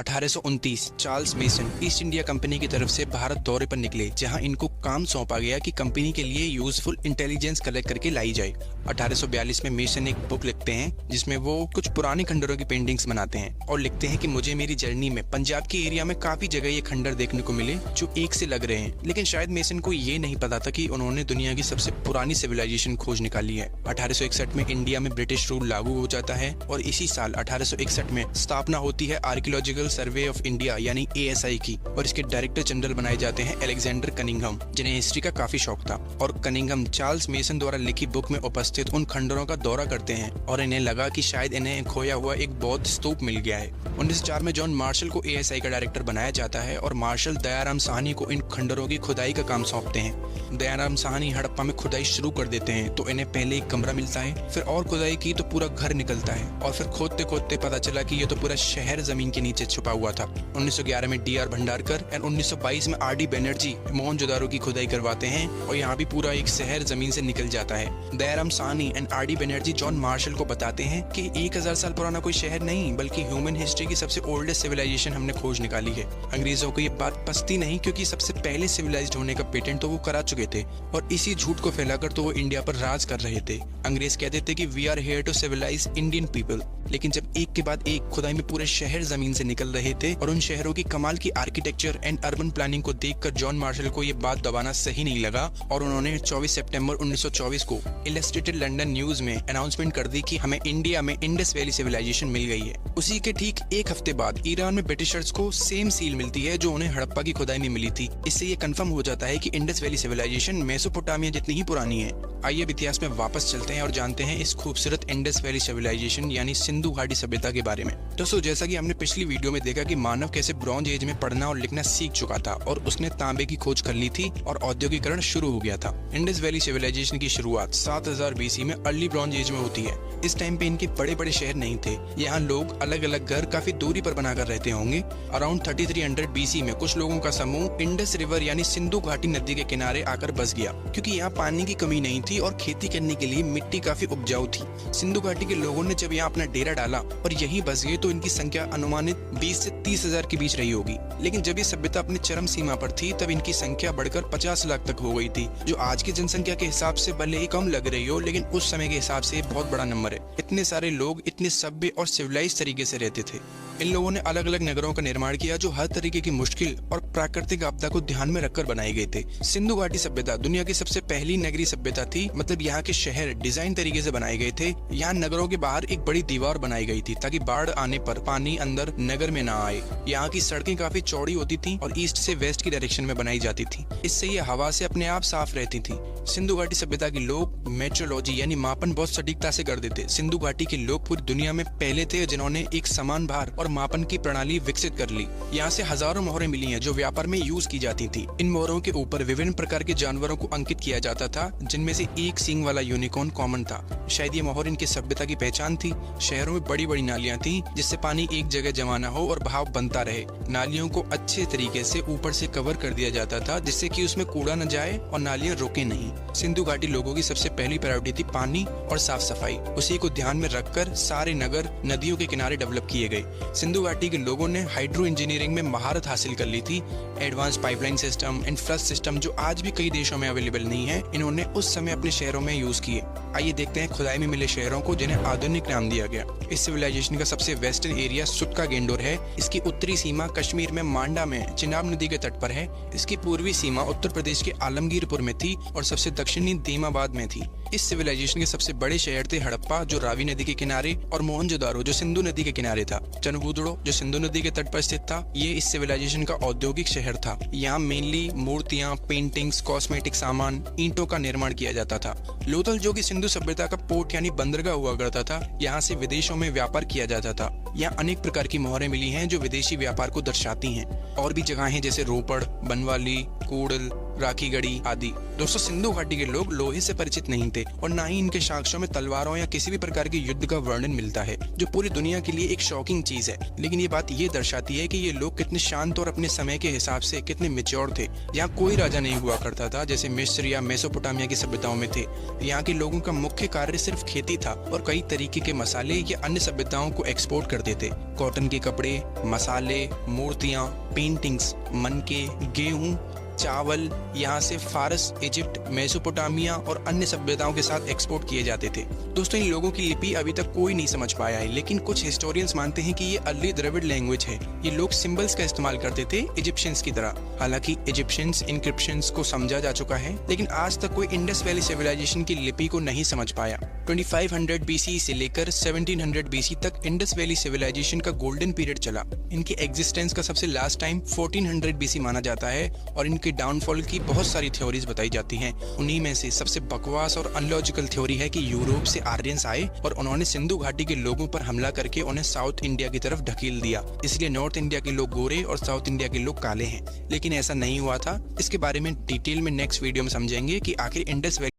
1829 Charles mason east India company की तरफ से भारत दौरे पर निकले, जहां इनको काम सौंपा गया कि कंपनी के लिए यूजफुल इंटेलिजेंस कलेक्ट करके लाई जाए। 1842 में मेसन एक बुक लिखते हैं जिसमें वो कुछ पुराने खंडरों की पेंटिंग्स बनाते हैं और लिखते हैं कि मुझे मेरी जर्नी में पंजाब के एरिया में काफी जगह ये खंडर देखने को मिले जो एक से लग रहे हैं, लेकिन शायद मेसन को ये नहीं पता था कि उन्होंने दुनिया की सबसे पुरानी सिविलाइजेशन खोज निकाली है। 1861 में इंडिया में ब्रिटिश रूल लागू हो जाता है और इसी साल 1861 में स्थापना होती है आर्कियोलॉजिकल सर्वे ऑफ इंडिया यानी ASI की, और इसके डायरेक्टर जनरल बनाए जाते हैं अलेक्जेंडर कनिंघम, जिन्हें हिस्ट्री का काफी शौक था। और कनिंघम चार्ल्स मेसन द्वारा लिखी बुक में उपस्थित उन खंडरों का दौरा करते हैं और इन्हें लगा कि शायद इन्हें खोया हुआ एक बौद्ध स्तूप मिल गया है। 1904 में जॉन मार्शल को ASI का डायरेक्टर बनाया जाता है और मार्शल दयाराम साहनी को इन खंडरों की खुदाई का काम सौंपते हैं। दयाराम साहनी हड़प्पा में खुदाई शुरू कर देते हैं तो इन्हें पहले एक कमरा मिलता है, फिर और खुदाई की तो पूरा घर निकलता है और फिर खोदते खोदते पता चला कि ये तो पूरा शहर जमीन के नीचे छुपा हुआ था। 1911 में DR भंडारकर और 1922 में RD बनर्जी मोहनजोदारो की खुदाई करवाते हैं और यहाँ भी पूरा एक शहर जमीन से निकल जाता है। Dayaram Sahni and RD Banerjee John Marshall को बताते हैं कि 1000 साल पुराना कोई शहर नहीं बल्कि ह्यूमन हिस्ट्री की सबसे ओल्डेस्ट सिविलाइजेशन हमने खोज निकाली है। अंग्रेजों को ये बात पसती नहीं क्योंकि सबसे पहले सिविलाइज्ड होने का पेटेंट तो वो करा चुके थे और इसी झूठ को फैलाकर तो वो इंडिया पर राज कर रहे थे। अंग्रेज कहते थे कि we are here to civilise Indian people, लेकिन जब एक के बाद एक खुदाई में पूरे शहर जमीन से निकल रहे थे और उन शहरों की कमाल की आर्किटेक्चर एंड अर्बन प्लानिंग को देखकर जॉन मार्शल को ये बात दबाना सही नहीं लगा और उन्होंने 24 सितंबर 1924 को इलस्ट्रेटेड लंदन न्यूज में अनाउंसमेंट कर दी कि हमें इंडिया में इंडस वैली सिविलाइजेशन मिल गई है। उसी के ठीक एक हफ्ते बाद ईरान में ब्रिटिशर्स को सेम सील मिलती है जो उन्हें हड़प्पा की खुदाई में मिली थी। इससे ये कंफर्म हो जाता है कि इंडस वैली सिविलाइजेशन मेसोपोटामिया जितनी ही पुरानी है। आइए अब इतिहास में वापस चलते हैं और जानते हैं इस खूबसूरत इंडस वैली सिविलाइजेशन यानी सिंधु घाटी सभ्यता के बारे में। दोस्तों, जैसा कि हमने पिछली वीडियो में देखा कि मानव कैसे ब्रॉन्ज एज में पढ़ना और लिखना सीख चुका था और उसने तांबे की खोज कर ली थी और औद्योगिकरण शुरू हो गया था। इंडस वैली सिविलाइजेशन की शुरुआत 7000 BC में अर्ली ब्रॉन्ज एज में होती है। इस टाइम पे इनके बड़े बड़े शहर नहीं थे, यहाँ लोग अलग अलग घर काफी दूरी पर बनाकर रहते होंगे। अराउंड 3300 BC में कुछ लोगों का समूह इंडस रिवर यानी सिंधु घाटी नदी के किनारे आकर बस गया क्योंकि यहाँ पानी की कमी नहीं थी और खेती करने के लिए मिट्टी काफी उपजाऊ थी। सिंधु घाटी के लोगों ने जब यहाँ अपना डेरा डाला और यहीं बस गए तो इनकी संख्या अनुमानित 20 से 30,000 के बीच रही होगी। लेकिन जब ये सभ्यता अपनी चरम सीमा पर थी तब इनकी संख्या बढ़कर 50 लाख तक हो गई थी, जो आज की जनसंख्या के हिसाब से भले ही कम लग रही हो लेकिन उस समय के हिसाब से बहुत बड़ा नंबर है। इतने सारे लोग इतने सभ्य और सिविलाइज तरीके से रहते थे। इन लोगों ने अलग अलग नगरों का निर्माण किया जो हर तरीके की मुश्किल और प्राकृतिक आपदा को ध्यान में रखकर बनाए गए थे। सिंधु घाटी सभ्यता दुनिया की सबसे पहली नगरीय सभ्यता थी, मतलब यहाँ के शहर डिजाइन तरीके से बनाए गए थे। यहाँ नगरों के बाहर एक बड़ी दीवार बनाई गई थी ताकि बाढ़ आने पर पानी अंदर नगर में न आए। यहाँ की सड़कें काफी चौड़ी होती थी और ईस्ट से वेस्ट की डायरेक्शन में बनाई जाती थी, इससे ये हवा से अपने आप साफ रहती थी। सिंधु घाटी सभ्यता के लोग मेट्रोलॉजी यानी मापन बहुत सटीकता से कर देते। सिंधु घाटी के लोग पूरी दुनिया में पहले थे जिन्होंने एक समान भार और मापन की प्रणाली विकसित कर ली। यहाँ से हजारों मोहरें मिली हैं जो व्यापार में यूज की जाती थी। इन मोहरों के ऊपर विभिन्न प्रकार के जानवरों को अंकित किया जाता था, जिनमें से एक सींग वाला यूनिकॉर्न कॉमन था। शायद ये मोहर इनकी सभ्यता की पहचान थी। शहरों में बड़ी बड़ी नालियां थी जिससे पानी एक जगह जमा न हो और बहाव बनता रहे। नालियों को अच्छे तरीके से ऊपर से कवर कर दिया जाता था जिससे कि उसमें कूड़ा न जाए और नालियां रुके नहीं। सिंधु घाटी लोगों की सबसे पहली प्रायोरिटी थी पानी और साफ सफाई। उसी को ध्यान में रखकर सारे नगर नदियों के किनारे डेवलप किए गए। सिंधु घाटी के लोगों ने हाइड्रो इंजीनियरिंग में महारत हासिल कर ली थी। Advance pipeline system and flush system जो आज भी कई देशों में अवेलेबल नहीं है, इन्होंने उस समय अपने शहरों में यूज किए। आइए देखते हैं खुदाई में मिले शहरों को जिन्हें आधुनिक नाम दिया गया। इस सिविलाइजेशन का सबसे वेस्टर्न एरिया सुटका गेंडोर है। इसकी उत्तरी सीमा कश्मीर में मांडा में चिनाब नदी के तट पर है। इसकी पूर्वी सीमा उत्तर प्रदेश के आलमगीरपुर में थी और सबसे दक्षिणी दीमाबाद में थी। इस सिविलाइजेशन के सबसे बड़े शहर थे हड़प्पा जो रावी नदी के किनारे और मोहनजोदारो जो सिंधु नदी के किनारे था। चनबूदड़ो जो सिंधु नदी के तट पर स्थित था, ये इस सिविलाइजेशन का औद्योगिक शहर था। यहाँ मेनली मूर्तियाँ, पेंटिंग्स, कॉस्मेटिक सामान, ईंटों का निर्माण किया जाता था। लोथल जो कि सिंधु सभ्यता का पोर्ट यानी बंदरगाह हुआ करता था, यहाँ से विदेशों में व्यापार किया जाता था। यहाँ अनेक प्रकार की मोहरें मिली हैं जो विदेशी व्यापार को दर्शाती हैं। और भी जगह हैं जैसे रोपड़, बनवाली, कूड़ल, राखी गढ़ी आदि। दोस्तों, सिंधु घाटी के लोग लोहे से परिचित नहीं थे और न ही इनके साक्ष्यों में तलवारों या किसी भी प्रकार के युद्ध का वर्णन मिलता है, जो पूरी दुनिया के लिए एक शॉकिंग चीज है। लेकिन ये बात ये दर्शाती है कि ये लोग कितने शांत और अपने समय के हिसाब से कितने मैच्योर थे। यहाँ कोई राजा नहीं हुआ करता था जैसे मिस्र या मेसोपोटामिया की सभ्यताओं में थे। यहाँ के लोगों का मुख्य कार्य सिर्फ खेती था और कई तरीके के मसाले या अन्य सभ्यताओं को एक्सपोर्ट करते थे। कॉटन के कपड़े, मसाले, मूर्तियाँ, पेंटिंग्स, मनके, गेहूं, चावल यहाँ से फारस, इजिप्ट, मेसोपोटामिया और अन्य सभ्यताओं के साथ एक्सपोर्ट किए जाते थे। दोस्तों, इन लोगों की लिपि अभी तक कोई नहीं समझ पाया है, लेकिन कुछ हिस्टोरियंस मानते हैं कि ये अर्ली द्रविड़ लैंग्वेज है। ये लोग सिंबल्स का इस्तेमाल करते थे इजिप्शियंस की तरह। हालांकि इजिप्शियंस इंक्रिप्शंस को समझा जा चुका है, लेकिन आज तक कोई इंडस वैली सिविलाइजेशन की लिपि को नहीं समझ पाया। 2500 BC से लेकर 1700 BC तक इंडस वैली सिविलाइजेशन का गोल्डन पीरियड चला। इनके एग्जिस्टेंस का सबसे लास्ट टाइम 1400 BC माना जाता है और इनके डाउनफॉल की बहुत सारी थ्योरीज बताई जाती हैं। उन्हीं में से सबसे बकवास और अनलॉजिकल थ्योरी है कि यूरोप से आर्यंस आए और उन्होंने सिंधु घाटी के लोगों पर हमला करके उन्हें साउथ इंडिया की तरफ ढकेल दिया, इसलिए नॉर्थ इंडिया के लोग गोरे और साउथ इंडिया के लोग काले हैं। लेकिन ऐसा नहीं हुआ था। इसके बारे में डिटेल में नेक्स्ट वीडियो में समझेंगे कि आखिर इंडस वैली